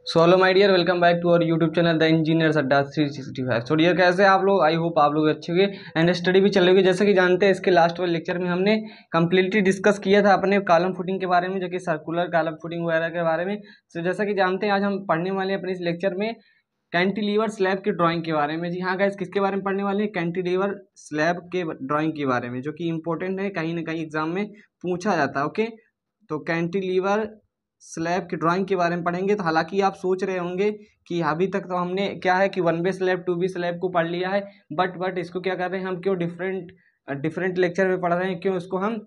So hello my dear, welcome back to our YouTube channel the engineers Adda 365। So dear, कैसे आप लोग? I hope आप लोग अच्छे होंगे एंड स्टडी भी चल रही होगी। जैसे कि जानते हैं, इसके लास्ट वाले लेक्चर में हमने कंप्लीटली डिस्कस किया था अपने कॉलम फुटिंग के बारे में, जो कि सर्कुलर कॉलम फुटिंग वगैरह के बारे में। सो जैसा कि जानते हैं, आज हम पढ़ने वाले हैं अपने इस लेक्चर में कैंटिलीवर स्लैब की ड्राइंग के बारे में। जी हाँ गाइस, किसके बारे में पढ़ने वाले हैं? कैंटिलीवर स्लैब के ड्राइंग के बारे में, जो कि इंपॉर्टेंट है, कहीं ना कहीं एग्जाम में पूछा जाता है। ओके, तो कैंटिलीवर स्लैब की ड्राइंग के बारे में पढ़ेंगे। तो हालांकि आप सोच रहे होंगे कि अभी तक तो हमने क्या है कि 1 बे स्लैब 2 बे स्लैब को पढ़ लिया है, बट इसको क्या कर रहे हैं हम, क्यों डिफरेंट डिफरेंट लेक्चर में पढ़ रहे हैं, क्यों उसको हम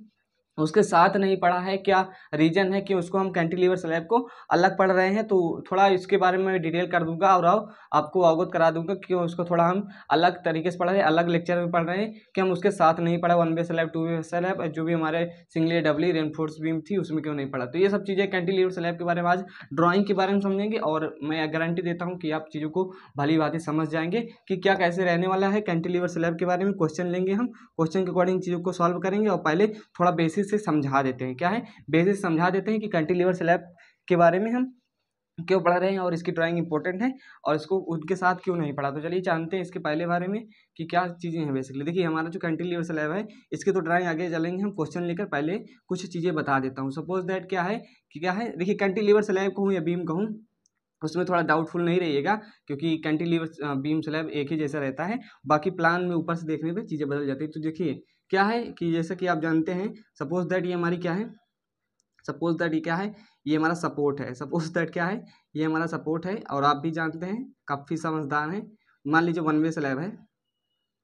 उसके साथ नहीं पढ़ा है? क्या रीजन है कि उसको हम कैंटिलीवर स्लैब को अलग पढ़ रहे हैं? तो थोड़ा इसके बारे में डिटेल कर दूंगा और आपको अवगत करा दूंगा कि उसको थोड़ा हम अलग तरीके से पढ़ रहे हैं, अलग लेक्चर में पढ़ रहे हैं, कि हम उसके साथ नहीं पढ़ा 1 बे स्लैब 2 बे स्लैब, जो भी हमारे सिंगली डबली रेनफोर्स बीम थी उसमें क्यों नहीं पढ़ा। तो ये सब चीज़ें कैंटिलीवर स्लैब के बारे में आज ड्राइंग के बारे में समझेंगे, और मैं गारंटी देता हूँ कि आप चीज़ों को भली भांति समझ जाएंगे कि क्या कैसे रहने वाला है। कैंटिलीवर स्लैब के बारे में क्वेश्चन लेंगे हम, क्वेश्चन के अकॉर्डिंग चीज़ों को सॉल्व करेंगे, और पहले थोड़ा बेसिस से समझा देते हैं। क्या है? बेसिस समझा देते हैं कि कैंटिलीवर स्लैब के बारे में हम क्यों पढ़ रहे हैं और इसकी ड्राइंग इंपॉर्टेंट है, और इसको उनके साथ क्यों नहीं पढ़ा। तो चलिए जानते हैं इसके पहले बारे में कि क्या चीज़ें हैं। बेसिकली देखिए, हमारा जो कैंटिलीवर स्लैब है, इसकी तो ड्राइंग आगे चलेंगे हम क्वेश्चन लेकर। पहले कुछ चीज़ें बता देता हूँ। सपोज दैट क्या है कि क्या है, देखिए कैंटिलीवर स्लैब कहूँ या बीम कहूँ, उसमें थोड़ा डाउटफुल नहीं रहिएगा, क्योंकि कैंटिलीवर बीम स्लैब एक ही जैसा रहता है। बाकी प्लान में ऊपर से देखने पे चीज़ें बदल जाती है। तो देखिए क्या है कि जैसा कि आप जानते हैं, सपोज दैट ये हमारी क्या है, सपोज दैट ये क्या है, ये हमारा सपोर्ट है। सपोज दैट क्या है, ये हमारा सपोर्ट है, और आप भी जानते हैं, काफ़ी समझदार हैं। मान लीजिए 1 बे स्लैब है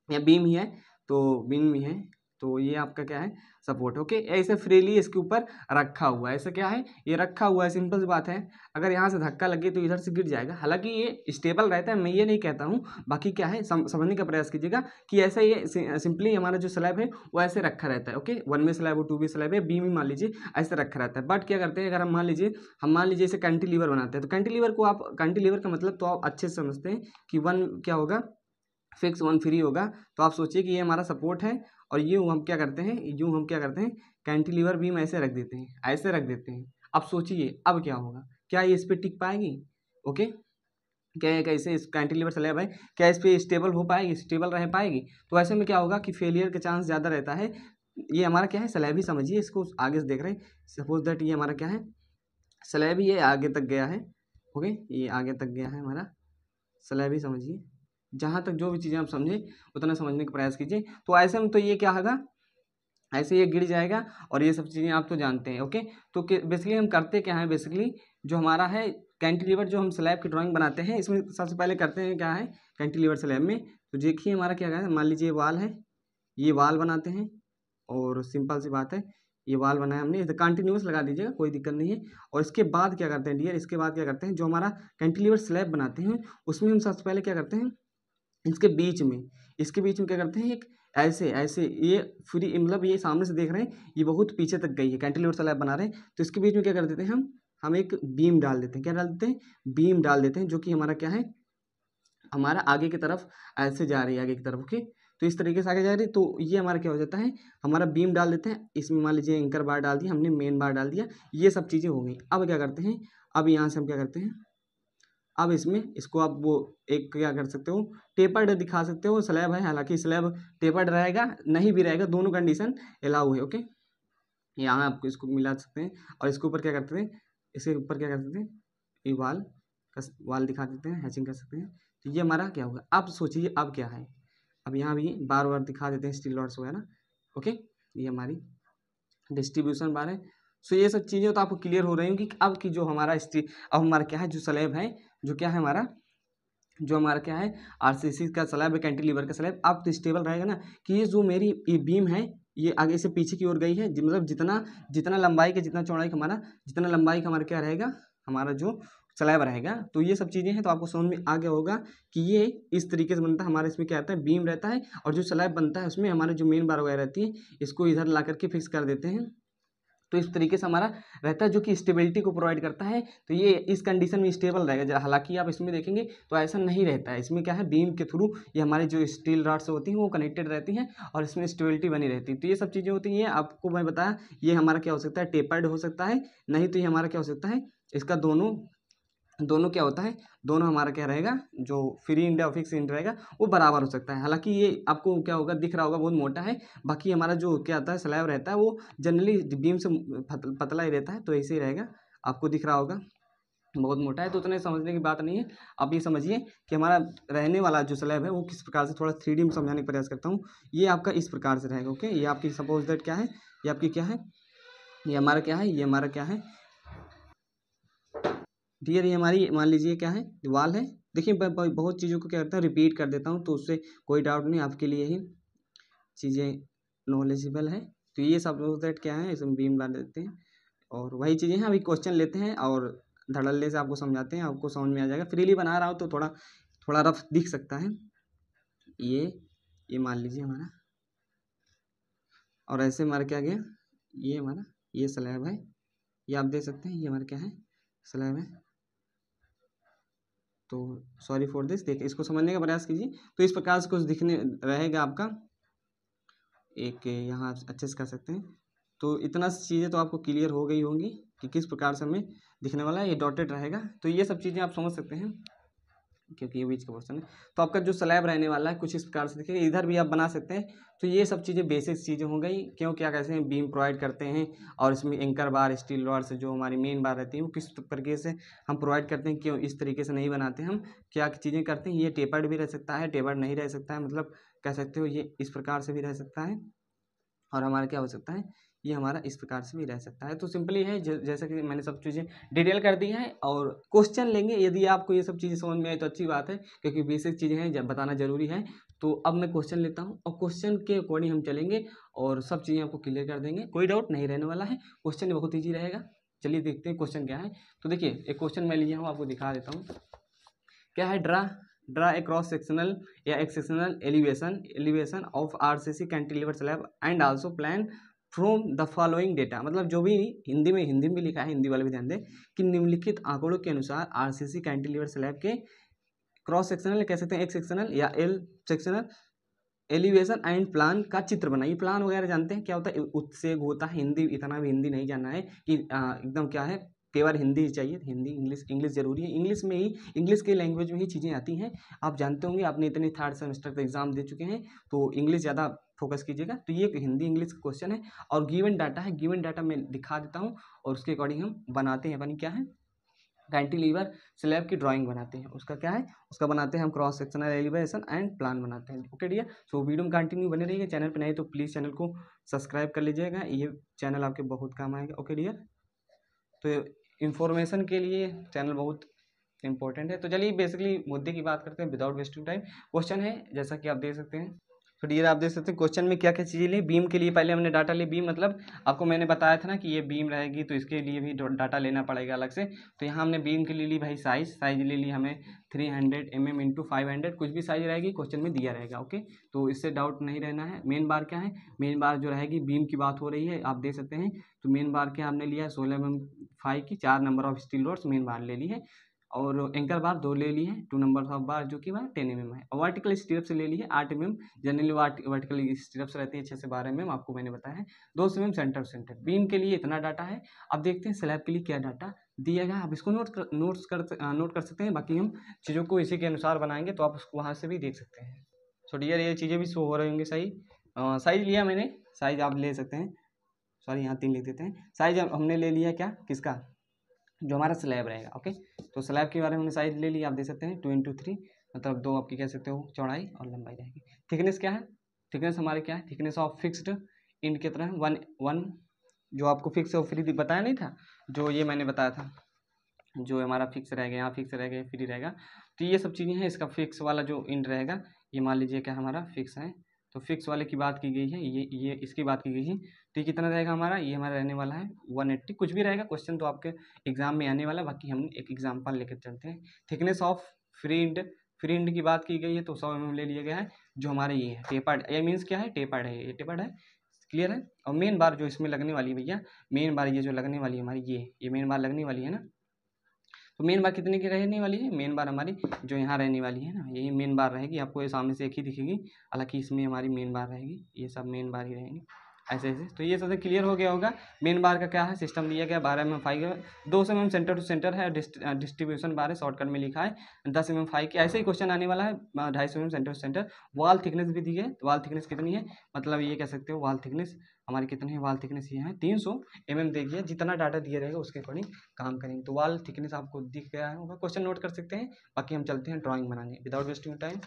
या बीम ही है, तो बीम ही है, तो ये आपका क्या है, सपोर्ट। ओके, ऐसे फ्रीली इसके ऊपर रखा हुआ है। ऐसा क्या है, ये रखा हुआ है, सिंपल सी बात है। अगर यहाँ से धक्का लगे तो इधर से गिर जाएगा। हालांकि ये स्टेबल रहता है, मैं ये नहीं कहता हूँ। बाकी क्या है, समझने का प्रयास कीजिएगा कि ऐसा ये सिंपली हमारा जो स्लैब है वो ऐसे रखा रहता है। ओके, 1 बे स्लैब हो 2 बे स्लैब है, बीम ही मान लीजिए ऐसे रखा रहता है। बट क्या करते हैं, अगर हम मान लीजिए इसे कैंटिलीवर बनाते हैं, तो कैंटिलीवर को आप, कैंटिलीवर का मतलब तो आप अच्छे से समझते हैं कि वन क्या होगा, फिक्स 1 फ्री होगा। तो आप सोचिए कि ये हमारा सपोर्ट है, और यूँ हम क्या करते हैं, यूँ हम क्या करते हैं, कैंटिलीवर बीम ऐसे रख देते हैं, ऐसे रख देते हैं। अब सोचिए अब क्या होगा, क्या ये इस पर टिक पाएगी? ओके, क्या ये कैसे इस कैंटिलीवर स्लैब है, क्या इस पर स्टेबल हो पाएगी, स्टेबल रह पाएगी? तो ऐसे में क्या होगा कि फेलियर का चांस ज़्यादा रहता है। ये हमारा क्या है, स्लैब ही समझिए इसको, आगे से देख रहे हैं। सपोज दैट ये हमारा क्या है, स्लैब ही ये आगे तक गया है। ओके, ये आगे तक गया है हमारा स्लैब ही समझिए। जहाँ तक जो भी चीज़ें आप समझे उतना समझने का प्रयास कीजिए। तो ऐसे में तो ये क्या होगा, ऐसे ये गिर जाएगा, और ये सब चीज़ें आप तो जानते हैं। ओके, तो बेसिकली हम करते क्या है, बेसिकली जो हमारा है कैंटिलीवर, जो हम स्लैब की ड्राइंग बनाते हैं, इसमें सबसे पहले करते हैं क्या है, कैंटिलीवर स्लैब में तो देखिए हमारा क्या है, मान लीजिए वाल है, ये वाल बनाते हैं, और सिंपल सी बात है, ये वाल बनाया हमने, इसे कंटिन्यूस लगा दीजिएगा, कोई दिक्कत नहीं है। और इसके बाद क्या करते हैं डियर, इसके बाद क्या करते हैं, जो हमारा कैंटिलीवर स्लैब बनाते हैं उसमें हम सबसे पहले क्या करते हैं, इसके बीच में, इसके बीच में क्या करते हैं, एक ऐसे ऐसे ये फ्री, मतलब ये सामने से देख रहे हैं, ये बहुत पीछे तक गई है, कैंटिलीवर स्लैब बना रहे हैं, तो इसके बीच में क्या कर देते हैं हम एक बीम डाल देते हैं। क्या डाल देते हैं? बीम डाल देते हैं, जो कि हमारा क्या है, हमारा आगे की तरफ ऐसे जा रही है, आगे की तरफ। ओके, तो इस तरीके से आगे जा रही है, तो ये हमारा क्या हो जाता है, हमारा बीम डाल देते हैं इसमें। मान लीजिए एंकर बार डाल दिया हमने, मेन बार डाल दिया, ये सब चीज़ें हो गई। अब क्या करते हैं, अब यहाँ से हम क्या करते हैं, अब इसमें इसको आप वो एक क्या कर सकते हो, टेपर्ड दिखा सकते हो। स्लैब है, हालांकि स्लैब टेपर्ड रहेगा नहीं भी रहेगा, दोनों कंडीशन अलाउ है। ओके, यहाँ आपको इसको मिला सकते हैं, और इसके ऊपर क्या करते हैं, इसके ऊपर क्या करते हैं, ये वाल का वाल दिखा देते हैं, हैचिंग कर सकते हैं। तो ये हमारा क्या होगा, अब सोचिए अब क्या है, अब यहाँ भी बार बार दिखा देते हैं स्टील रॉड्स वगैरह। ओके, ये हमारी डिस्ट्रीब्यूशन बार है। सो ये सब चीज़ें तो आपको क्लियर हो रही होंगी कि अब की जो हमारा अब हमारा क्या है, जो स्लैब है, जो क्या है हमारा, जो हमारा क्या है, आरसीसी का स्लैब है, कैंटिलीवर का स्लैब, अब तो स्टेबल रहेगा ना, कि ये जो मेरी ये बीम है, ये आगे से पीछे की ओर गई है, मतलब जितना जितना लंबाई का, जितना चौड़ाई का हमारा, जितना लंबाई का हमारा क्या रहेगा, हमारा जो स्लैब रहेगा। तो ये सब चीज़ें हैं, तो आपको समझ में आ गया होगा कि ये इस तरीके से बनता है हमारा। इसमें क्या आता है, बीम रहता है, और जो स्लैब बनता है उसमें हमारे जो मेन बार वगैरह रहती है, इसको इधर ला करके फिक्स कर देते हैं। तो इस तरीके से हमारा रहता है, जो कि स्टेबिलिटी को प्रोवाइड करता है। तो ये इस कंडीशन में स्टेबल रहेगा। हालांकि आप इसमें देखेंगे तो ऐसा नहीं रहता है, इसमें क्या है, बीम के थ्रू ये हमारी जो स्टील रॉड्स होती हैं वो कनेक्टेड रहती हैं, और इसमें स्टेबिलिटी बनी रहती है। तो ये सब चीज़ें होती हैं, आपको मैं बताया, ये हमारा क्या हो सकता है, टेपर्ड हो सकता है, नहीं तो ये हमारा क्या हो सकता है, इसका दोनों दोनों क्या होता है, दोनों हमारा क्या रहेगा, जो फ्री इंड और फिक्स इंड रहेगा वो बराबर हो सकता है। हालांकि ये आपको क्या होगा, दिख रहा होगा बहुत मोटा है, बाकी हमारा जो क्या आता है स्लैब रहता है वो जनरली बीम से पतला ही रहता है, तो ऐसे ही रहेगा। आपको दिख रहा होगा बहुत मोटा है, तो उतने समझने की बात नहीं है। आप ये समझिए कि हमारा रहने वाला जो स्लैब है वो किस प्रकार से, थोड़ा 3D में समझाने का प्रयास करता हूँ। ये आपका इस प्रकार से रहेगा। ओके, ये आपकी सपोज दैट क्या है, ये आपकी क्या है, ये हमारा क्या है, ये हमारा क्या है डियर, ये हमारी मान लीजिए क्या है, वॉल है। देखिए बहुत चीज़ों को क्या करता हूँ रिपीट कर देता हूँ, तो उससे कोई डाउट नहीं, आपके लिए ही चीज़ें नॉलेजेबल है। तो ये सपोज दैट क्या है, इसमें बीम डाल देते हैं और वही चीज़ें हैं। अभी क्वेश्चन लेते हैं और धड़ल्ले से आपको समझाते हैं, आपको समझ में आ जाएगा। फ्रीली बना रहा हूँ तो थोड़ा थोड़ा रफ दिख सकता है। ये मान लीजिए हमारा, और ऐसे हमारा क्या गया, ये हमारा ये स्लैब है, ये आप देख सकते हैं, ये हमारा क्या है, स्लैब है। तो सॉरी फॉर दिस, देखिए इसको समझने का प्रयास कीजिए। तो इस प्रकार से कुछ दिखने रहेगा आपका, एक यहाँ अच्छे से कर सकते हैं। तो इतना चीज़ें तो आपको क्लियर हो गई होंगी कि किस प्रकार से हमें दिखने वाला है, ये डॉटेड रहेगा। तो ये सब चीज़ें आप समझ सकते हैं क्योंकि ये बीच का पोर्शन है। तो आपका जो स्लैब रहने वाला है कुछ इस प्रकार से देखिए, इधर भी आप बना सकते हैं। तो ये सब चीज़ें बेसिक चीज़ें हो गई, क्यों क्या कैसे हैं बीम प्रोवाइड करते हैं, और इसमें एंकर बार स्टील रॉड से जो हमारी मेन बार रहती है वो किस तरीके से हम प्रोवाइड करते हैं, क्यों इस तरीके से नहीं बनाते हम, क्या चीज़ें करते हैं। ये टेपर्ड भी रह सकता है, टेपर्ड नहीं रह सकता है, मतलब कह सकते हो ये इस प्रकार से भी रह सकता है, और हमारा क्या हो सकता है, ये हमारा इस प्रकार से भी रह सकता है। तो सिंपली है जैसा कि मैंने सब चीज़ें डिटेल कर दी है, और क्वेश्चन लेंगे। यदि आपको ये सब चीज़ें समझ में आए तो अच्छी बात है, क्योंकि बेसिक चीज़ें हैं जब बताना जरूरी है। तो अब मैं क्वेश्चन लेता हूँ और क्वेश्चन के अकॉर्डिंग हम चलेंगे और सब चीज़ें आपको क्लियर कर देंगे, कोई डाउट नहीं रहने वाला है। क्वेश्चन बहुत ईजी रहेगा। चलिए देखते हैं क्वेश्चन क्या है। तो देखिए एक क्वेश्चन मैं लिया हूँ, आपको दिखा देता हूँ। क्या है, ड्रा ए क्रॉस सेक्शनल या एक sectional elevation of RCC cantilever slab and also plan from the following data. मतलब जो भी हिंदी में भी लिखा है, हिंदी वाले भी ध्यान दें कि निम्नलिखित आंकड़ों के अनुसार आरसीसी कैंटिलीवर स्लैब के क्रॉस सेक्शनल कह सकते हैं, एक सेक्शनल या L sectional elevation and plan का चित्र बनाइए। प्लान वगैरह जानते हैं क्या होता है, उत्सेग होता है। हिंदी इतना भी हिंदी नहीं जानना है कि एकदम क्या है, केवल हिंदी चाहिए। हिंदी इंग्लिश जरूरी है, इंग्लिश में ही, इंग्लिश के लैंग्वेज में ही चीज़ें आती हैं। आप जानते होंगे, आपने इतने थर्ड सेमेस्टर का एग्जाम दे चुके हैं, तो इंग्लिश ज़्यादा फोकस कीजिएगा। तो ये हिंदी इंग्लिश का क्वेश्चन है और गिवन डाटा है। गिवन डाटा मैं दिखा देता हूँ और उसके अकॉर्डिंग हम बनाते हैं। अपनी क्या है, कैंटिलीवर स्लैब की ड्राइंग बनाते हैं। उसका क्या है, उसका बनाते हैं हम cross sectional elevation and plan बनाते हैं। ओके डियर, सो वीडियो में कंटिन्यू बने रहिए। चैनल पर नहीं तो प्लीज़ चैनल को सब्सक्राइब कर लीजिएगा, ये चैनल आपके बहुत काम आएगा। ओके डियर, तो इन्फॉर्मेशन के लिए चैनल बहुत इंपॉर्टेंट है। तो चलिए बेसिकली मुद्दे की बात करते हैं विदाउट वेस्टिंग टाइम। क्वेश्चन है जैसा कि आप देख सकते हैं। तो डियर आप देख सकते हैं क्वेश्चन में क्या क्या चीज़ें ली। बीम के लिए पहले हमने डाटा ली। बीम मतलब आपको मैंने बताया था ना कि ये बीम रहेगी, तो इसके लिए भी डाटा लेना पड़ेगा अलग से। तो यहाँ हमने बीम के लिए ली भाई साइज ले ली हमें 300 mm इंटू 500, कुछ भी साइज रहेगी क्वेश्चन में दिया रहेगा। ओके, तो इससे डाउट नहीं रहना है। मेन बार क्या है, मेन बार जो रहेगी, बीम की बात हो रही है आप देख सकते हैं। तो मेन बार क्या हमने लिया है 16 mm 5 की 4 number of steel rods main bar ले ली है, और एंकर बार 2 ले ली है, 2 नंबर ऑफ बार जो कि वह 10 mm है, और वर्टिकल स्ट्रिप्स ले ली है 8 mm। जनरली वर्टिकल स्ट्रिप्स रहती है 6 से 12 mm, आपको मैंने बताया है। 2 mm सेंटर। बीम के लिए इतना डाटा है। अब देखते हैं स्लैब के लिए क्या डाटा दिया गया। आप इसको नोट कर सकते हैं। बाकी हम चीज़ों को इसी के अनुसार बनाएंगे, तो आप उसको वहाँ से भी देख सकते हैं। सो डियर ये चीज़ें भी शो हो रही होंगी। सही साइज लिया मैंने, साइज आप ले सकते हैं। सॉरी यहाँ 3 लिख देते हैं। साइज हमने ले लिया क्या, किसका, जो हमारा स्लैब रहेगा। ओके, तो स्लैब के बारे में हमने साइज ले लिया, आप देख सकते हैं 2x3, मतलब 2 आपकी कह सकते हो चौड़ाई और लंबाई रहेगी। थिकनेस क्या है, थिकनेस हमारे क्या है, थिकनेस ऑफ फिक्स्ड इंड कितना है 1 जो आपको फिक्स और फ्री बताया नहीं था, जो ये मैंने बताया था, जो हमारा फिक्स रहेगा, यहाँ फिक्स रहेगा, फ्री रहेगा। तो ये सब चीज़ें हैं। इसका फिक्स वाला जो इंड रहेगा, ये मान लीजिए क्या हमारा फिक्स है, तो फिक्स वाले की बात की गई है, ये इसकी बात की गई है। तो ये कितना रहेगा हमारा, ये हमारा रहने वाला है 180। कुछ भी रहेगा, क्वेश्चन तो आपके एग्जाम में आने वाला। बाकी हम एक एग्जाम्पल लेकर चलते हैं। थिकनेस ऑफ फ्री इंड की बात की गई है, तो 100 mm ले लिया गया है। जो हमारे ये है टेपर्ड, ये मीन्स क्या है, टेपर्ड है, ये टेपर्ड है, क्लियर है। और मेन बार जो इसमें लगने वाली है भैया, मेन बार ये जो लगने वाली है हमारी, ये मेन बार लगने वाली है ना। तो मेन बार कितने की रहने वाली है, मेन बार हमारी जो यहाँ रहने वाली है ना, यही मेन बार रहेगी। आपको ये सामने से एक ही दिखेगी, हालांकि इसमें हमारी मेन बार रहेगी, ये सब मेन बार ही रहेंगी। ऐसे ऐसे। तो ये सबसे क्लियर हो गया होगा। मेन बार का क्या है, सिस्टम दिया गया 12 mm 5 200 mm centre to centre है, डिस्ट्रीब्यूशन बार है, शॉर्टकट में लिखा है 10 mm 5 की। ऐसे ही क्वेश्चन आने वाला है 250 mm centre to centre. Wall thickness भी दी है, वॉल थिकनेस कितनी है, मतलब ये कह सकते हो वॉल थिकनेस हमारी कितनी है, वॉल थिकनेस ये है 300 mm। देखिए जितना डाटा दिया रहेगा उसके अकॉर्डिंग काम करेंगे। तो वॉल थिकनेस आपको दिख गया होगा, क्वेश्चन नोट कर सकते हैं। बाकी हम चलते हैं ड्राइंग बनाने विदाउट वेस्टिंग टाइम।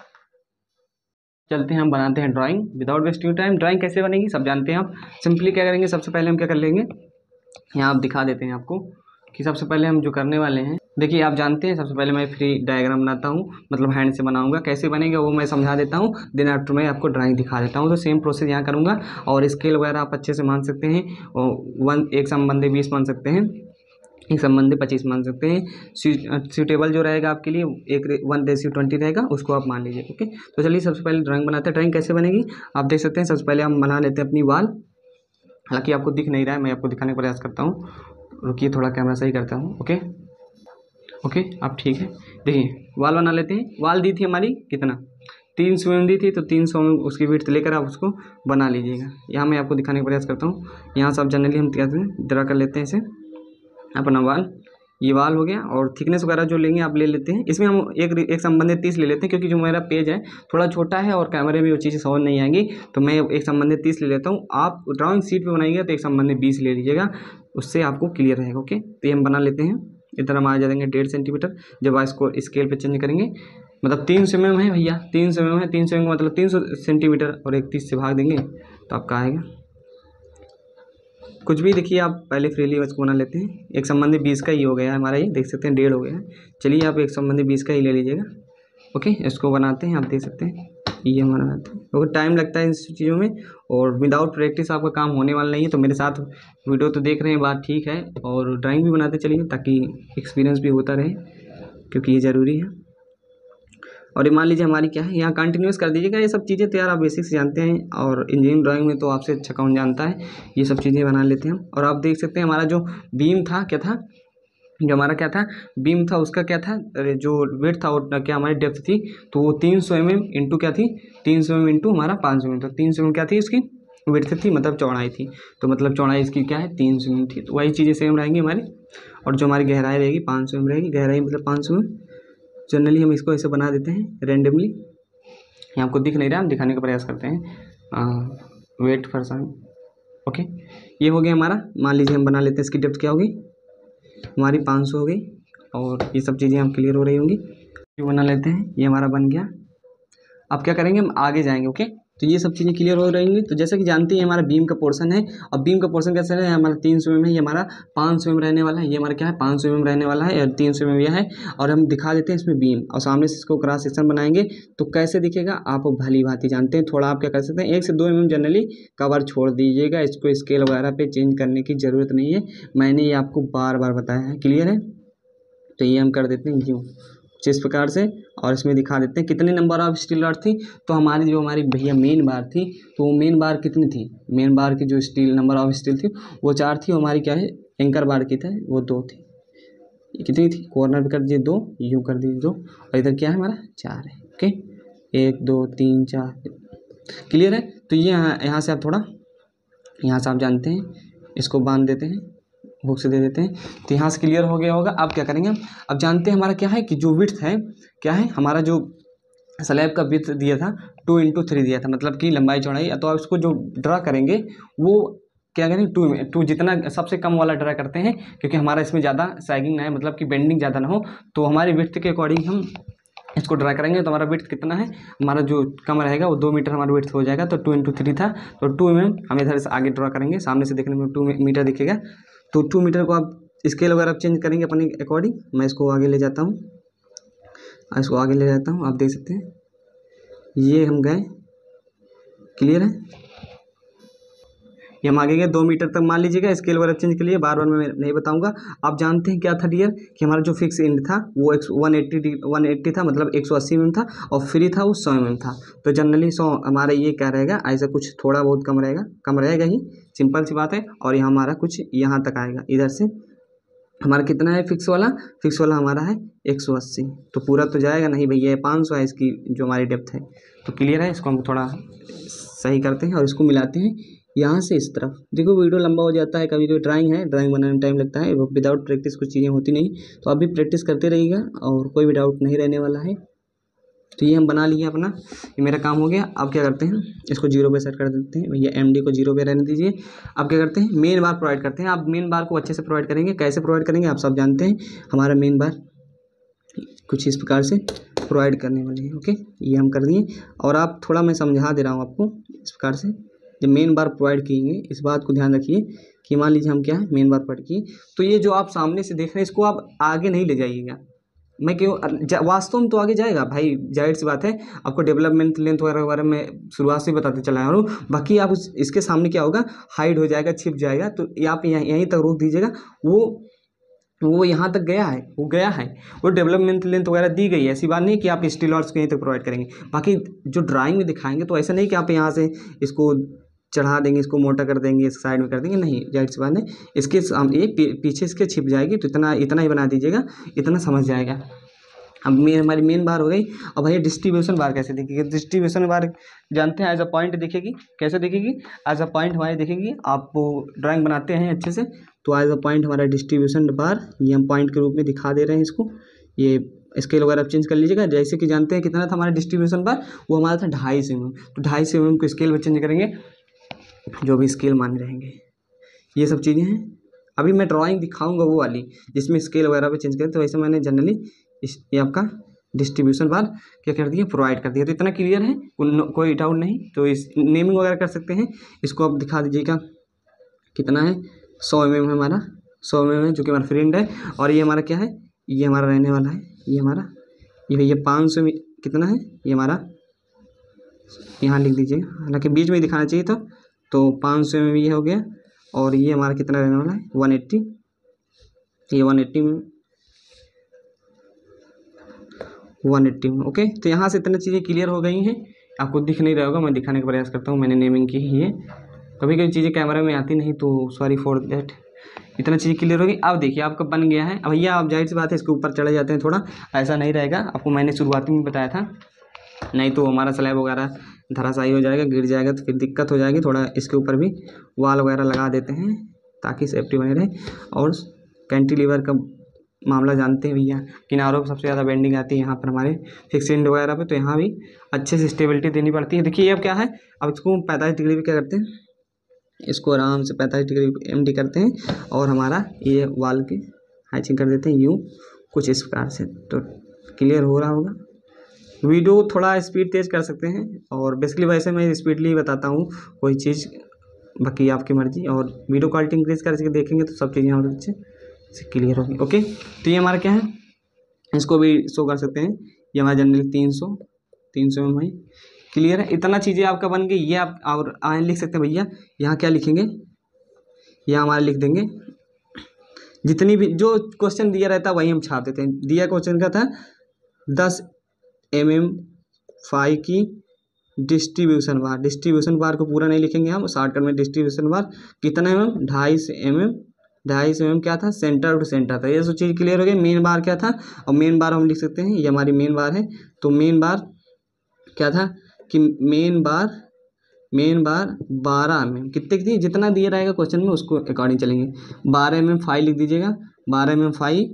चलते हैं हम बनाते हैं drawing without wasting time. Drawing कैसे बनेगी सब जानते हैं आप। सिंपली क्या करेंगे, सबसे पहले हम क्या कर लेंगे, यहाँ आप दिखा देते हैं आपको कि सबसे पहले हम जो करने वाले हैं, देखिए आप जानते हैं सबसे पहले मैं फ्री डायग्राम बनाता हूँ, मतलब हैंड से बनाऊंगा। कैसे बनेगा वो मैं समझा देता हूँ, देन आफ्टर मैं आपको ड्राइंग दिखा देता हूँ। तो सेम प्रोसेस यहाँ करूँगा। और स्केल वगैरह आप अच्छे से मान सकते हैं, और एक संबंधी 20 मान सकते हैं, एक संबंधी 25 मान सकते हैं। सूटेबल जो रहेगा आपके लिए 1:20 रहेगा, उसको आप मान लीजिए। ओके, तो चलिए सबसे पहले ड्राइंग बनाते हैं। ड्राइंग कैसे बनेगी आप देख सकते हैं। सबसे पहले हम बना लेते हैं अपनी वाल। हालांकि आपको दिख नहीं रहा है, मैं आपको दिखाने का प्रयास करता हूँ। रुकिए थोड़ा कैमरा सही करता हूँ। ओके ओके, आप ठीक है। देखिए वाल बना लेते हैं। वाल दी थी हमारी कितना, 300 mm दी थी, तो 300 mm उसकी विड्थ लेकर आप उसको बना लीजिएगा। यहाँ मैं आपको दिखाने का प्रयास करता हूँ। यहाँ से आप जनरली हम क्या ड्रा कर लेते हैं इसे अपना वाल। ये वाल हो गया। और थिकनेस वगैरह जो लेंगे आप ले लेते हैं। इसमें हम एक संबंधित 30 ले लेते हैं, क्योंकि जो मेरा पेज है थोड़ा छोटा है और कैमरे में वो चीज़ें समझ नहीं आएंगी, तो मैं एक संबंधित 30 ले लेता हूँ। आप ड्राइंग शीट पे बनाइएगा तो एक संबंधित 20 ले लीजिएगा, उससे आपको क्लियर रहेगा। ओके, तो ये हम बना लेते हैं। इधर हम आ जाएंगे 1.5 सेंटीमीटर। जब इसको स्केल पे चेंज करेंगे, मतलब 300 mm है भैया, 300 mm है, 300 mm मतलब 300 सेंटीमीटर, और 31 से भाग देंगे तो आपका आएगा कुछ भी। देखिए आप पहले फ्रीली इसको बना लेते हैं। एक संबंधी 20 का ही हो गया है हमारा, ये देख सकते हैं 1.5 हो गया है। चलिए आप एक संबंधी 20 का ही ले लीजिएगा। ओके, इसको बनाते हैं, आप देख सकते हैं ये हमारा बनाते हैं। क्योंकि टाइम लगता है इन चीज़ों में, और विदाउट प्रैक्टिस आपका काम होने वाला नहीं है। तो मेरे साथ वीडियो तो देख रहे हैं, बात ठीक है, और ड्राइंग भी बनाते चलिए ताकि एक्सपीरियंस भी होता रहे, क्योंकि ये ज़रूरी है। और ये मान लीजिए हमारी क्या है, यहाँ कंटिन्यूस कर दीजिएगा। ये सब चीज़ें तो यार आप बेसिक्स जानते हैं, और इंजीनियरिंग ड्राइंग में तो आपसे अच्छा कौन जानता है। ये सब चीज़ें बना लेते हैं हम। और आप देख सकते हैं हमारा जो बीम था क्या था, जो हमारा क्या था बीम था, उसका क्या था, जो वेट था और क्या हमारी डेप्थ थी, तो वो 300 mm इंटू क्या थी, 300 mm इंटू हमारा 500 mm। तो 300 mm क्या थी इसकी विड्थ थी, मतलब चौड़ाई थी। तो मतलब चौड़ाई इसकी क्या है 300 mm थी। तो वही चीज़ें सेम रहेंगी हमारी। और जो हमारी गहराई रहेगी 500 mm रहेगी। गहराई मतलब 500 mm। जनरली हम इसको ऐसे बना देते हैं रेंडमली। ये आपको दिख नहीं रहा, हम दिखाने का प्रयास करते हैं। Wait for some. ओके, ये हो गया हमारा। मान लीजिए हम बना लेते हैं, इसकी डेप्थ क्या होगी हमारी 500 हो गई, और ये सब चीज़ें हम क्लियर हो रही होंगी। ये बना लेते हैं, ये हमारा बन गया। अब क्या करेंगे, हम आगे जाएंगे। ओके, तो ये सब चीज़ें क्लियर हो रहेंगी। तो जैसे कि जानते हैं हमारा बीम का पोर्शन है, और बीम का पोर्शन कैसे है, हमारा 300 mm है, ये हमारा 500 mm रहने वाला है। ये हमारा क्या है 500 mm रहने वाला है, और 300 mm यह है। और हम दिखा देते हैं इसमें बीम, और सामने से इसको क्रॉस सेक्शन बनाएंगे तो कैसे दिखेगा आप भली भांति जानते हैं। थोड़ा आप क्या कर सकते हैं, 1 से 2 mm जनरली कवर छोड़ दीजिएगा। इसको स्केल वगैरह पे चेंज करने की ज़रूरत नहीं है, मैंने ये आपको बार बार बताया है। क्लियर है, तो ये हम कर देते हैं यूँ इस प्रकार से, और इसमें दिखा देते हैं कितने नंबर ऑफ स्टील रॉड थी। तो हमारी भैया मेन बार थी, तो वो मेन बार कितनी थी, मेन बार की जो स्टील नंबर ऑफ स्टील थी वो 4 थी। हमारी क्या है एंकर बार की था वो 2 थी। कितनी थी, कॉर्नर पे कर दीजिए 2, यूँ कर दीजिए 2, और इधर क्या है हमारा 4 है। ओके, 1 2 3 4। क्लियर है। तो ये यहाँ से आप थोड़ा, यहाँ से आप जानते हैं इसको बांध देते हैं, हुक से दे देते हैं। तो यहाँ से क्लियर हो गया होगा। अब क्या करेंगे, अब जानते हैं हमारा क्या है कि जो विड्थ है क्या है, हमारा जो स्लैब का विड्थ दिया था 2x3 दिया था, मतलब कि लंबाई चौड़ाई। तो आप उसको जो ड्रा करेंगे वो क्या करें 2 जितना सबसे कम वाला ड्रा करते हैं, क्योंकि हमारा इसमें ज़्यादा सैगिंग ना है, मतलब कि बेंडिंग ज़्यादा ना हो। तो हमारे विड्थ के अकॉर्डिंग हम इसको ड्रा करेंगे। तो हमारा विड्थ कितना है, हमारा जो कम रहेगा वो 2 मीटर हमारा विड्थ हो जाएगा। तो 2x3 था, तो 2 mm हम इधर से आगे ड्रा करेंगे। सामने से देखने में 2 मीटर दिखेगा, तो 2 मीटर को आप स्केल वगैरह चेंज करेंगे अपने अकॉर्डिंग। मैं इसको आगे ले जाता हूँ, इसको आगे ले जाता हूँ। आप देख सकते हैं ये हम गए। क्लियर है, ये हम आगे गए 2 मीटर तक मान लीजिएगा। स्केल वगैरह चेंज के लिए बार बार मैं नहीं बताऊंगा। आप जानते हैं क्या था डियर कि हमारा जो फिक्स एंड था वो 180 था, मतलब 180 mm था, और फ्री था वो 100 mm था। तो जनरली 100 हमारा ये क्या रहेगा, ऐसा कुछ थोड़ा बहुत कम रहेगा ही, सिंपल सी बात है। और यहाँ हमारा कुछ यहाँ तक आएगा, इधर से हमारा कितना है फिक्स वाला हमारा है 180। तो पूरा तो जाएगा नहीं भैया, 500 है इसकी जो हमारी डेप्थ है। तो क्लियर है, इसको हम थोड़ा सही करते हैं और इसको मिलाते हैं। यहाँ से इस तरफ देखो, वीडियो लंबा हो जाता है, कभी कभी ड्राइंग है, ड्राइंग बनाने में टाइम लगता है, विदाउट प्रैक्टिस कुछ चीज़ें होती नहीं। तो आप भी प्रैक्टिस करते रहिएगा और कोई भी डाउट नहीं रहने वाला है। तो ये हम बना लिए अपना, ये मेरा काम हो गया। अब क्या करते हैं, इसको 0 पे सेट कर देते हैं भैया, MD को 0 पे रहने दीजिए। अब क्या करते हैं, मेन बार प्रोवाइड करते हैं। आप मेन बार को अच्छे से प्रोवाइड करेंगे, कैसे प्रोवाइड करेंगे आप सब जानते हैं। हमारा मेन बार कुछ इस प्रकार से प्रोवाइड करने वाले हैं। ओके, ये हम कर दिए। और आप थोड़ा मैं समझा दे रहा हूँ आपको इस प्रकार से। जब मेन बार प्रोवाइड किएंगे, इस बात को ध्यान रखिए कि मान लीजिए हम क्या है, मेन बार प्रोवाइड किए, तो ये जो आप सामने से देख रहे हैं इसको आप आगे नहीं ले जाइएगा। मैं क्यों, वास्तव में तो आगे जाएगा भाई, जाहिर सी बात है। आपको डेवलपमेंट लेंथ वगैरह वगैरह मैं शुरुआत से बताते चला आ रहा हूँ। बाकी आप इसके सामने क्या होगा, हाइड हो जाएगा, छिप जाएगा। तो आप यहीं तक रोक दीजिएगा। वो यहाँ तक गया है, वो गया है, वो डेवलपमेंट लेंथ वगैरह दी गई है। ऐसी बात नहीं कि आप स्टिल आर्ट्स को यहीं तक प्रोवाइड करेंगे। बाकी जो ड्राइंग में दिखाएंगे तो ऐसा नहीं कि आप यहाँ से इसको चढ़ा देंगे, इसको मोटा कर देंगे, इस साइड में कर देंगे, नहीं, जाहिर सी बात है। इसके ये पीछे इसके छिप जाएगी, तो इतना ही बना दीजिएगा, इतना समझ जाएगा। अब हमारी मेन बार हो गई। अब भाई डिस्ट्रीब्यूशन बार कैसे दिखेगी, डिस्ट्रीब्यूशन बार जानते हैं, एज अ पॉइंट दिखेगी। कैसे दिखेगी, एज अ पॉइंट हमारी दिखेगी। आप ड्राइंग बनाते हैं अच्छे से, तो एज अ पॉइंट हमारा डिस्ट्रीब्यूशन बार, ये हम पॉइंट के रूप में दिखा दे रहे हैं इसको। ये स्केल वगैरह आप चेंज कर लीजिएगा। जैसे कि जानते हैं कितना था हमारा डिस्ट्रीब्यूशन बार, वो हमारा था 2.5 mm। तो 2.5 mm को स्केल में चेंज करेंगे, जो भी स्केल मान रहेंगे। ये सब चीज़ें हैं। अभी मैं ड्राइंग दिखाऊंगा वो वाली जिसमें स्केल वगैरह पे चेंज करें। तो वैसे मैंने जनरली ये आपका डिस्ट्रीब्यूशन बार क्या कर दिया, प्रोवाइड कर दिया। तो इतना क्लियर है, कोई डाउट नहीं। तो इस नेमिंग वगैरह कर सकते हैं। इसको आप दिखा दीजिएगा कितना है, 100 mm है हमारा, 100 mm है, जो कि हमारा फ्रेंड है। और ये हमारा क्या है, ये हमारा रहने वाला है, ये हमारा, ये 500 में कितना है, ये हमारा यहाँ लिख दीजिएगा, हालांकि बीच में ही दिखाना चाहिए था। तो 500 में ये हो गया। और ये हमारा कितना रहने वाला है, 180, ये 180 में, 180 में। ओके, तो यहाँ से इतनी चीज़ें क्लियर हो गई हैं। आपको दिख नहीं रहा होगा, मैं दिखाने का प्रयास करता हूँ। मैंने नेमिंग की ही है, कभी कभी चीज़ें कैमरा में आती नहीं, तो सॉरी फॉर दैट। इतना चीज़ें क्लियर होगी। अब देखिए आपका बन गया है। अब भैया आप जाहिर सी बात है इसके ऊपर चढ़े जाते हैं, थोड़ा ऐसा नहीं रहेगा। आपको मैंने शुरुआती में बताया था, नहीं तो हमारा स्लैब वगैरह धराशायी हो जाएगा, गिर जाएगा, तो फिर दिक्कत हो जाएगी। थोड़ा इसके ऊपर भी वाल वगैरह लगा देते हैं ताकि सेफ्टी बने रहे। और कैंटिलीवर का मामला जानते हैं भैया, किनारों पर सबसे ज़्यादा बेंडिंग आती है यहाँ पर हमारे फिक्स एंड वगैरह पे, तो यहाँ भी अच्छे से स्टेबिलिटी देनी पड़ती है। देखिए अब क्या है, अब इसको 45 डिग्री पे क्या करते हैं, इसको आराम से 45 डिग्री MD करते हैं। और हमारा ये वाल की हैचिंग कर देते हैं यूँ कुछ इस प्रकार से। तो क्लियर हो रहा होगा। वीडियो थोड़ा स्पीड तेज़ कर सकते हैं, और बेसिकली वैसे मैं स्पीडली बताता हूँ कोई चीज़, बाकी आपकी मर्ज़ी। और वीडियो क्वालिटी इंक्रीज़ करके देखेंगे तो सब चीज़ें और अच्छे से क्लियर होगी। ओके, तो ये हमारा क्या है, इसको भी शो कर सकते हैं। ये हमारा जनरली 300 में भाई क्लियर है। इतना चीज़ें आपका बन गई। ये आप और आए लिख सकते हैं भैया। यहाँ क्या लिखेंगे, यहाँ हमारा लिख देंगे जितनी भी जो क्वेश्चन दिया रहता है वही हम छाप देते हैं। दिया क्वेश्चन का था 10 mm फाई की डिस्ट्रीब्यूशन बार। डिस्ट्रीब्यूशन बार को पूरा नहीं लिखेंगे हम, शॉर्टकट में डिस्ट्रीब्यूशन बार कितना mm, 2.5 mm क्या था, सेंटर टू सेंटर था। ये सब चीज़ क्लियर हो गई। मेन बार क्या था, और मेन बार हम लिख सकते हैं, ये हमारी मेन बार है। तो मेन बार क्या था कि मेन बार 12 mm कितने की थी, जितना दिया रहेगा क्वेश्चन में उसको अकॉर्डिंग चलेंगे। 12 mm फाई लिख दीजिएगा, 12 mm फाई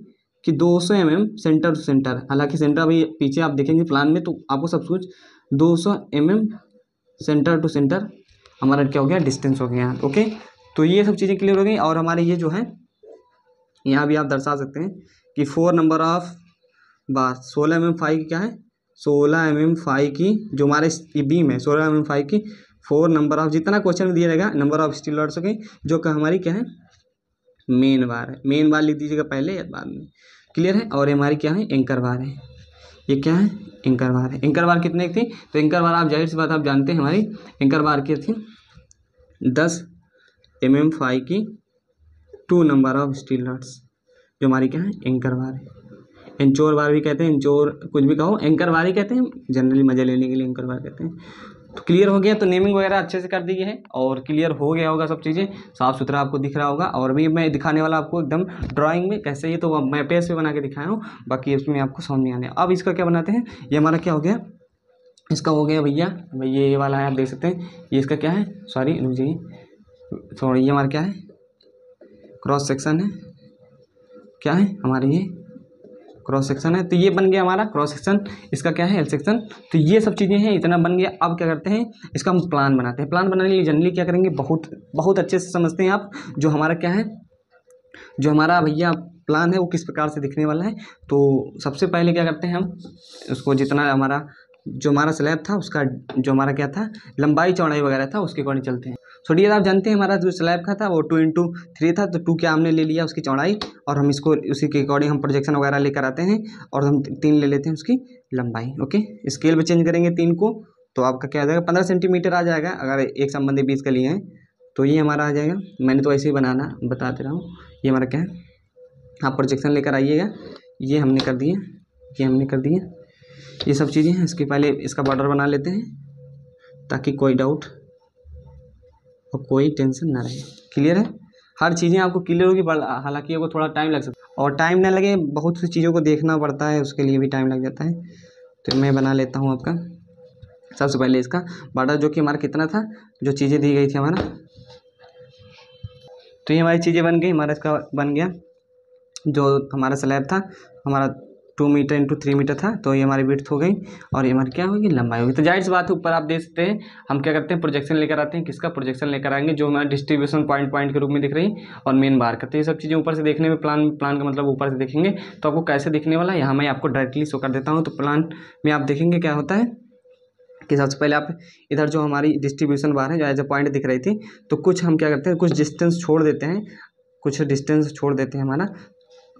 कि 200 mm सेंटर टू सेंटर। हालांकि सेंटर अभी पीछे आप देखेंगे प्लान में तो आपको सब कुछ 200 mm सेंटर टू सेंटर हमारा क्या हो गया, डिस्टेंस हो गया। ओके, तो ये सब चीज़ें क्लियर हो गई। और हमारे ये जो है यहाँ भी आप दर्शा सकते हैं कि 4 number of bar 16 mm phi की क्या है, 16 mm फाई की जो हमारे ये बीम है, 16 mm फाई की 4 नंबर ऑफ, जितना क्वेश्चन में दिया रहेगा नंबर ऑफ स्टील रॉड्स हो गई, जो कि हमारी क्या है, मेन बार है। मेन बार लिख दीजिएगा पहले या बाद में, क्लियर है। और हमारी क्या है, एंकर बार है। ये क्या है, एंकर बार है। एंकर बार कितने की थी, तो एंकर बार आप जाहिर सी बात आप जानते हैं हमारी एंकर बार की थी 10 mm फाई की 2 नंबर ऑफ स्टील रॉड्स, जो हमारी क्या है, एंकर बार है। इंचोर बार भी कहते हैं, इंचोर कुछ भी कहो, एंकर बार ही कहते हैं, जनरली मजे लेने के लिए एंकर बार कहते हैं। तो क्लियर हो गया। तो नेमिंग वगैरह अच्छे से कर दी है और क्लियर हो गया होगा, सब चीज़ें साफ़ सुथरा आपको दिख रहा होगा। और भी मैं दिखाने वाला आपको एकदम ड्राइंग में कैसे, ये तो मैं पेज पे बना के दिखाया हूँ, बाकी इसमें आपको समझ नहीं आने। अब इसका क्या बनाते हैं, ये हमारा क्या हो गया, इसका हो गया भैया ये वाला है, आप देख सकते हैं। ये इसका क्या है, सॉरी रुक जाइए, तो ये हमारा क्या है, क्रॉस सेक्शन है, क्या है हमारे ये क्रॉस सेक्शन है। तो ये बन गया हमारा क्रॉस सेक्शन, इसका क्या है एल सेक्शन। तो ये सब चीज़ें हैं, इतना बन गया। अब क्या करते हैं, इसका हम प्लान बनाते हैं। प्लान बनाने के लिए जनरली क्या करेंगे, बहुत बहुत अच्छे से समझते हैं आप, जो हमारा क्या है, जो हमारा भैया प्लान है वो किस प्रकार से दिखने वाला है। तो सबसे पहले क्या करते हैं हम, उसको जितना हमारा जो हमारा स्लैब था उसका जो हमारा क्या था लंबाई चौड़ाई वगैरह था उसके अकॉर्डिंग चलते हैं। सो डियर आप जानते हैं हमारा जो स्लैब का था वो 2x3 था, तो 2 क्या हमने ले लिया उसकी चौड़ाई, और हम इसको उसी के अकॉर्डिंग हम प्रोजेक्शन वगैरह लेकर आते हैं, और हम 3 ले लेते हैं उसकी लंबाई। ओके, स्केल पे चेंज करेंगे 3 को, तो आपका क्या आ जाएगा 15 सेंटीमीटर आ जाएगा अगर एक संबंधी 20 का लिए हैं, तो ये हमारा आ जाएगा। मैंने तो ऐसे ही बनाना बता दे रहा हूँ। ये हमारा क्या है, आप प्रोजेक्शन लेकर आइएगा। ये हमने कर दिया, ये हमने कर दिया, ये सब चीज़ें हैं। इसके पहले इसका बॉर्डर बना लेते हैं ताकि कोई डाउट और कोई टेंशन ना रहे। क्लियर है, हर चीज़ें आपको क्लियर होगी, हालांकि आपको थोड़ा टाइम लग सकता है, और टाइम ना लगे बहुत सी चीज़ों को देखना पड़ता है, उसके लिए भी टाइम लग जाता है। तो मैं बना लेता हूँ आपका सबसे पहले इसका बॉर्डर, जो कि हमारा कितना था, जो चीज़ें दी गई थी हमारा। तो ये हमारी चीज़ें बन गई, हमारा इसका बन गया जो हमारा स्लैब था, हमारा 2 मीटर इंटू 3 मीटर था, तो ये हमारी विड्थ हो गई, और ये हमारी क्या होगी लंबाई होगी। तो जाहिर सी बात है ऊपर आप देख सकते हैं हम क्या करते हैं प्रोजेक्शन लेकर आते हैं। किसका प्रोजेक्शन लेकर आएंगे, जो हमारा डिस्ट्रीब्यूशन पॉइंट के रूप में दिख रही और मेन बार करते हैं। ये सब चीज़ें ऊपर से देखने में प्लान का मतलब ऊपर से देखेंगे तो आपको कैसे दिखने वाला है, यहाँ मैं आपको डायरेक्टली शो कर देता हूँ। तो प्लान में आप देखेंगे क्या होता है कि सबसे पहले आप इधर जो हमारी डिस्ट्रीब्यूशन बार है जो एज ए पॉइंट दिख रही थी, तो कुछ हम क्या करते हैं, कुछ डिस्टेंस छोड़ देते हैं, कुछ डिस्टेंस छोड़ देते हैं हमारा,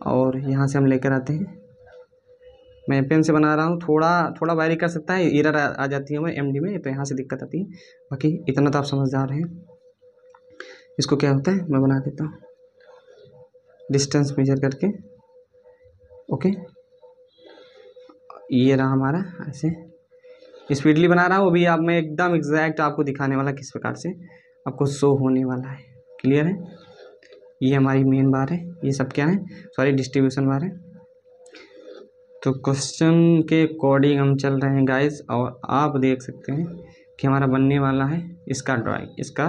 और यहाँ से हम लेकर आते हैं। मैं पेन से बना रहा हूँ, थोड़ा वायरी कर सकता है, एरर आ जाती है हमें एमडी में, तो यहाँ से दिक्कत आती है। बाकी इतना तो आप समझदार हैं। इसको क्या होता है मैं बना देता हूँ डिस्टेंस मेजर करके। ओके, ये रहा हमारा, ऐसे स्पीडली बना रहा हूँ अभी। आप मैं एकदम एग्जैक्ट आपको दिखाने वाला किस प्रकार से आपको शो होने वाला है। क्लियर है, ये हमारी मेन बार है, ये सब क्या है, सॉरी डिस्ट्रीब्यूशन बार है। तो क्वेश्चन के अकॉर्डिंग हम चल रहे हैं गाइस, और आप देख सकते हैं कि हमारा बनने वाला है इसका ड्राइंग, इसका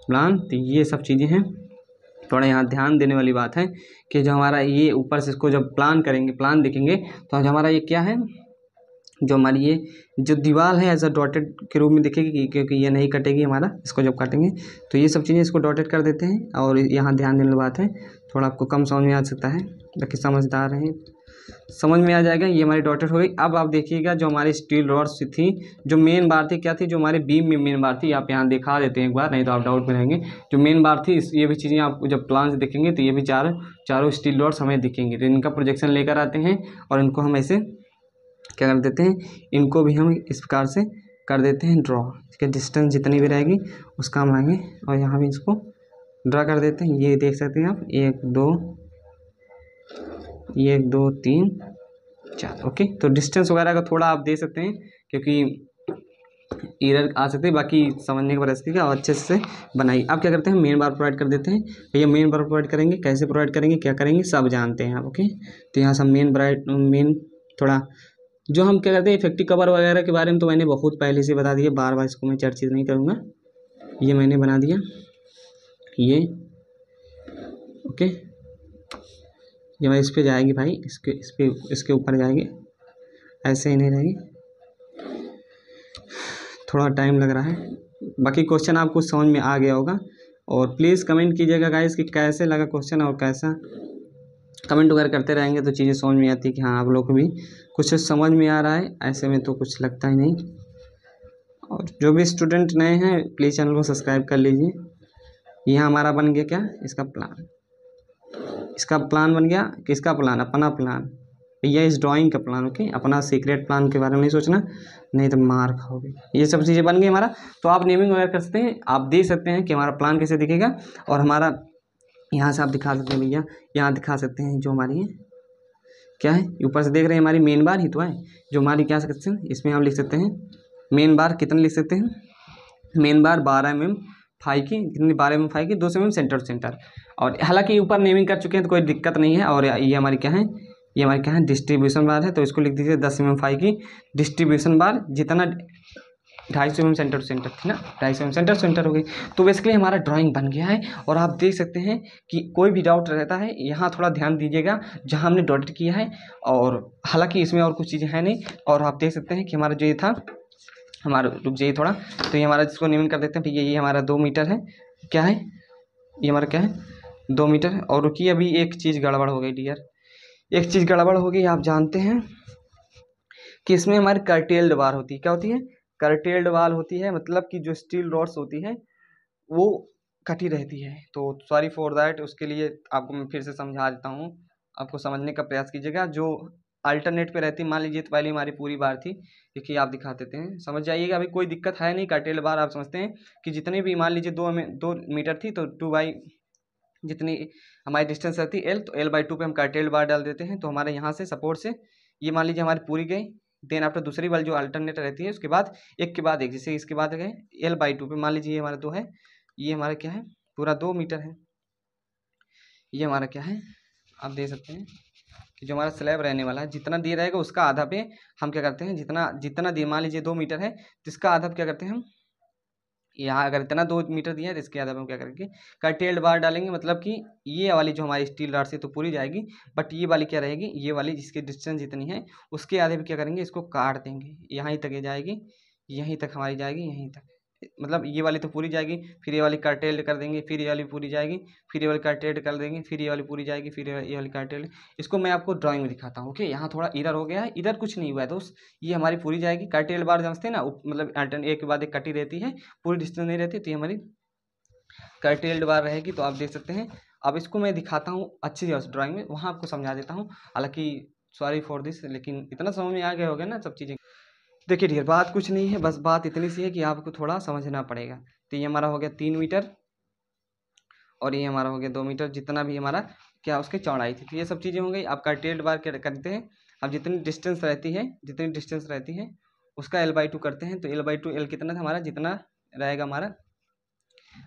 प्लान। तो ये सब चीज़ें हैं, थोड़ा यहाँ ध्यान देने वाली बात है कि जो हमारा ये ऊपर से इसको जब प्लान करेंगे, प्लान देखेंगे, तो आज हमारा ये क्या है, जो हमारी ये जो दीवार है एज अ डॉटेड के रूप में दिखेगी, क्योंकि ये नहीं कटेगी हमारा, इसको जब काटेंगे तो ये सब चीज़ें इसको डॉटेड कर देते हैं। और यहाँ ध्यान देने वाली बात है, थोड़ा आपको कम समझ में आ सकता है, बाकी समझदार हैं समझ में आ जाएगा। ये हमारी डॉटेड हो गई। अब आप देखिएगा जो हमारी स्टील रॉड्स थी, जो मेन बार थी, क्या थी, जो हमारे बीम में मेन बार थी, आप यहाँ दिखा देते हैं एक बार, नहीं तो आप डाउट में रहेंगे। जो मेन बार थी, ये भी चीज़ें आप जब प्लान से देखेंगे तो ये भी चारों स्टील रॉड्स हमें दिखेंगे। तो इनका प्रोजेक्शन लेकर आते हैं और इनको हम ऐसे क्या कर देते हैं, इनको भी हम इस प्रकार से कर देते हैं ड्रॉ। इसके डिस्टेंस जितनी भी रहेगी उसका हम आएंगे और यहाँ भी इसको ड्रा कर देते हैं। ये देख सकते हैं आप, 1 2 3 4। ओके, तो डिस्टेंस वगैरह का थोड़ा आप दे सकते हैं क्योंकि एरर आ सकते हैं, बाकी समझने के बाद इसका और अच्छे से बनाइए। अब क्या करते हैं, मेन बार प्रोवाइड कर देते हैं। भैया मेन बार प्रोवाइड करेंगे, कैसे प्रोवाइड करेंगे, क्या करेंगे, सब जानते हैं आप। ओके, तो यहाँ से मेन थोड़ा जो हम क्या करते हैं इफेक्टिव कवर वगैरह के बारे में तो मैंने बहुत पहले से बता दिया, बार बार इसको मैं चर्चित नहीं करूँगा। ये मैंने बना दिया, ये ओके, ये मैं इस पर जाएगी भाई, इसके ऊपर जाएगी, ऐसे ही नहीं रहेगी, थोड़ा टाइम लग रहा है। बाकी क्वेश्चन आपको समझ में आ गया होगा, और प्लीज़ कमेंट कीजिएगा गाइस कि कैसे लगा क्वेश्चन, और कैसा कमेंट वगैरह करते रहेंगे तो चीज़ें समझ में आती है कि हाँ आप लोग को भी कुछ समझ में आ रहा है, ऐसे में तो कुछ लगता ही नहीं। और जो भी स्टूडेंट नए हैं प्लीज़ चैनल को सब्सक्राइब कर लीजिए। यह हमारा बन गया क्या, इसका प्लान बन गया। किसका प्लान, अपना प्लान, ये इस ड्राइंग का प्लान। ओके, अपना सीक्रेट प्लान के बारे में नहीं सोचना, नहीं तो मार खाओगे। ये सब चीज़ें बन गई हमारा। तो आप नेमिंग वगैरह कर सकते हैं, आप देख सकते हैं कि हमारा प्लान कैसे दिखेगा। और हमारा यहाँ से आप दिखा सकते हैं भैया, यहाँ दिखा सकते हैं जो हमारी है क्या है, ऊपर से देख रहे हैं हमारी मेन बार ही तो है जो हमारी क्या सकते हैं, इसमें हम लिख सकते हैं मेन बार कितने लिख सकते हैं, मेन बार 12 mm फाई की, कितनी 12 mm फाई की, 200 mm सेंटर। और हालांकि ऊपर नेमिंग कर चुके हैं तो कोई दिक्कत नहीं है। और ये हमारी क्या है, ये हमारी क्या है डिस्ट्रीब्यूशन बार है, तो इसको लिख दीजिए 10 mm फाई की डिस्ट्रीब्यूशन बार। जितना 250 mm सेंटर टू सेंटर थी ना, 250 mm सेंटर टू सेंटर हो गई। तो बेसिकली हमारा ड्राइंग बन गया है। और आप देख सकते हैं कि कोई भी डाउट रहता है यहाँ थोड़ा ध्यान दीजिएगा जहाँ हमने डॉट किया है। और हालांकि इसमें और कुछ चीज़ें हैं नहीं। और आप देख सकते हैं कि हमारा जो ये था, हमारा रुक जाइए थोड़ा, तो ये हमारा जिसको नेम कर देते हैं, ठीक है, ये हमारा 2 मीटर है। क्या है ये हमारा, क्या है 2 मीटर है। और रुकिए अभी एक चीज़ गड़बड़ हो गई डियर, एक चीज़ गड़बड़ हो गई। आप जानते हैं कि इसमें हमारी कर्टेल्ड बार होती है। क्या होती है? कर्टेल्ड बार होती है, मतलब कि जो स्टील रॉड्स होती है वो कटी रहती है। तो सॉरी फॉर दैट, उसके लिए आपको मैं फिर से समझा देता हूँ, आपको समझने का प्रयास कीजिएगा। जो अल्टरनेट पे रहती, मान लीजिए तो पहले हमारी पूरी बार थी, देखिए आप दिखा देते हैं, समझ जाइएगा। अभी कोई दिक्कत है नहीं। कर्टेल्ड बार आप समझते हैं कि जितनी भी, मान लीजिए 2 मीटर थी तो 2 बाई जितनी हमारी डिस्टेंस रहती है L, तो L/2 पे हम कर्टेल्ड बार डाल देते हैं। तो हमारे यहाँ से सपोर्ट से ये मान लीजिए हमारी पूरी गई, देन आफ्टर दूसरी वाली जो अल्टरनेट रहती है उसके बाद एक के बाद एक, जैसे इसके बाद गए L/2 पे, मान लीजिए ये हमारा 2 है, ये हमारा क्या है, पूरा 2 मीटर है। ये हमारा क्या है, आप देख सकते हैं कि जो हमारा स्लैब रहने वाला है, जितना दिया रहेगा उसका आधा पे हम क्या करते हैं, जितना जितना दिए, मान लीजिए 2 मीटर है तो इसका आधा क्या करते हैं हम, यहाँ अगर इतना 2 मीटर दिया है तो इसके आधार पर हम क्या करेंगे, कर्टेल्ड बार डालेंगे। मतलब कि ये वाली जो हमारी स्टील रॉड से तो पूरी जाएगी, बट ये वाली क्या रहेगी, ये वाली जिसकी डिस्टेंस जितनी है उसके आधे पे क्या करेंगे, इसको काट देंगे। यहाँ तक ये जाएगी, यहीं तक हमारी जाएगी, यहीं तक, मतलब ये वाली तो पूरी जाएगी, फिर ये वाली कर्टेल्ड कर देंगे, फिर ये वाली पूरी जाएगी, फिर ये वाली कर्टेल्ड कर देंगे, फिर ये वाली पूरी जाएगी, फिर ये वाली कर्टेल्ड। इसको मैं आपको ड्राइंग में दिखाता हूँ। ओके, यहाँ थोड़ा इधर हो गया है, इधर कुछ नहीं हुआ है दोस्त। ये हमारी पूरी जाएगी। कर्टेल्ड बार समझते हैं ना, मतलब अल्टरन एक के बाद एक कटी रहती है, पूरी डिस्टेंस नहीं रहती, तो ये हमारी कर्टेल्ड बार रहेगी। तो आप देख सकते हैं। अब इसको मैं दिखाता हूँ अच्छी ड्राइंग में, वहाँ आपको समझा देता हूँ। हालांकि सॉरी फॉर दिस, लेकिन इतना समझ में आ गया होगा ना सब चीज़ें। देखिए डियर, बात कुछ नहीं है, बस बात इतनी सी है कि आपको थोड़ा समझना पड़ेगा। तो ये हमारा हो गया 3 मीटर और ये हमारा हो गया 2 मीटर, जितना भी हमारा क्या उसकी चौड़ाई थी। तो ये सब चीज़ें हो गई। आप कर्टेल्ड बार क्या करते हैं, अब जितनी डिस्टेंस रहती है उसका L/2 करते हैं। तो L/2 L कितना था हमारा, जितना रहेगा हमारा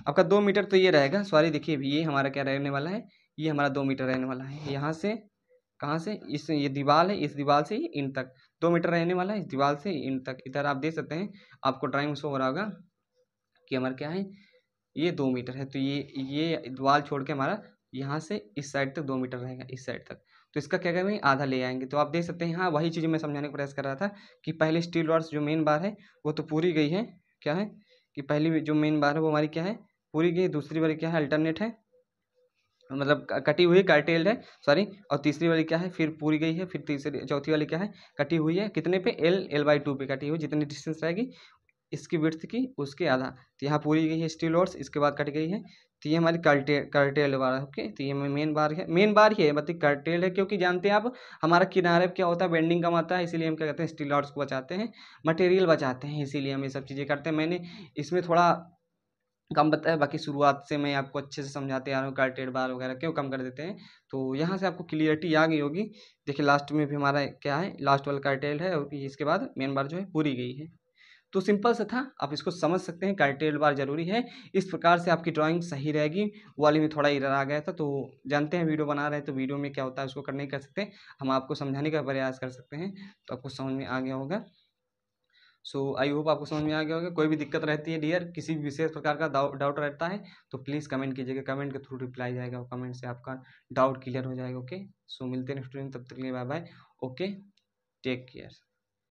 आपका 2 मीटर, तो ये रहेगा, सॉरी देखिए ये हमारा क्या रहने वाला है, ये हमारा 2 मीटर रहने वाला है। यहाँ से कहाँ से, इस ये दीवार है, इस दीवार से इन तक 2 मीटर रहने वाला है, इस दीवार से इन तक। इधर आप देख सकते हैं, आपको ड्राइंग में शो हो रहा होगा कि हमारा क्या है, ये 2 मीटर है। तो ये दीवार छोड़ के हमारा यहाँ से इस साइड तक 2 मीटर रहेगा, इस साइड तक। तो इसका क्या करेंगे, आधा ले आएंगे। तो आप देख सकते हैं, हाँ वही चीज़ मैं समझाने का प्रयास कर रहा था कि पहले स्टील रॉड्स जो मेन बार है वो तो पूरी गई है। क्या है कि पहली जो मेन बार है वो हमारी क्या है, पूरी गई। दूसरी वाली क्या है, अल्टरनेट है, मतलब कटी हुई कर्टेल्ड है, सॉरी। और तीसरी वाली क्या है, फिर पूरी गई है। फिर तीसरी चौथी वाली क्या है, कटी हुई है, कितने पे, L/2 पे कटी हुई, जितनी डिस्टेंस रहेगी इसकी विड्थ की उसके आधा। तो यहाँ पूरी गई है स्टील रॉड्स, इसके बाद कट गई है। तो ये हमारी कर्टेल्ड बार है। ओके, तो ये मेन बार है, मेन बार ही है, मतलब कर्टेल्ड है, क्योंकि जानते हैं आप हमारा किनारे पे क्या होता है, बेंडिंग कम आता है, इसीलिए हम क्या करते हैं, स्टील रॉड्स को बचाते हैं, मटेरियल बचाते हैं, इसीलिए हम ये सब चीज़ें करते हैं। मैंने इसमें थोड़ा कम बताया, बाकी शुरुआत से मैं आपको अच्छे से समझाते आ रहा हूँ कर्टेड बार वगैरह क्यों कम कर देते हैं। तो यहाँ से आपको क्लियरिटी आ गई होगी। देखिए लास्ट में भी हमारा क्या है, लास्ट वाला कर्टेल्ड है और इसके बाद मेन बार जो है पूरी गई है। तो सिंपल सा था, आप इसको समझ सकते हैं, कर्टेल्ड बार जरूरी है। इस प्रकार से आपकी ड्राइंग सही रहेगी। वो वाली में थोड़ा एरर आ गया था, तो जानते हैं वीडियो बना रहे हैं तो वीडियो में क्या होता है उसको कर नहीं कर सकते, हम आपको समझाने का प्रयास कर सकते हैं। तो आपको समझ में आ गया होगा। सो आई होप आपको समझ में आ गया होगा। कोई भी दिक्कत रहती है डियर, किसी भी विशेष प्रकार का डाउट रहता है तो प्लीज़ कमेंट कीजिएगा, कमेंट के थ्रू रिप्लाई जाएगा, कमेंट से आपका डाउट क्लियर हो जाएगा। ओके, सो मिलते हैं नेक्स्ट वीडियो में, तब तक के लिए bye bye. Okay, take care.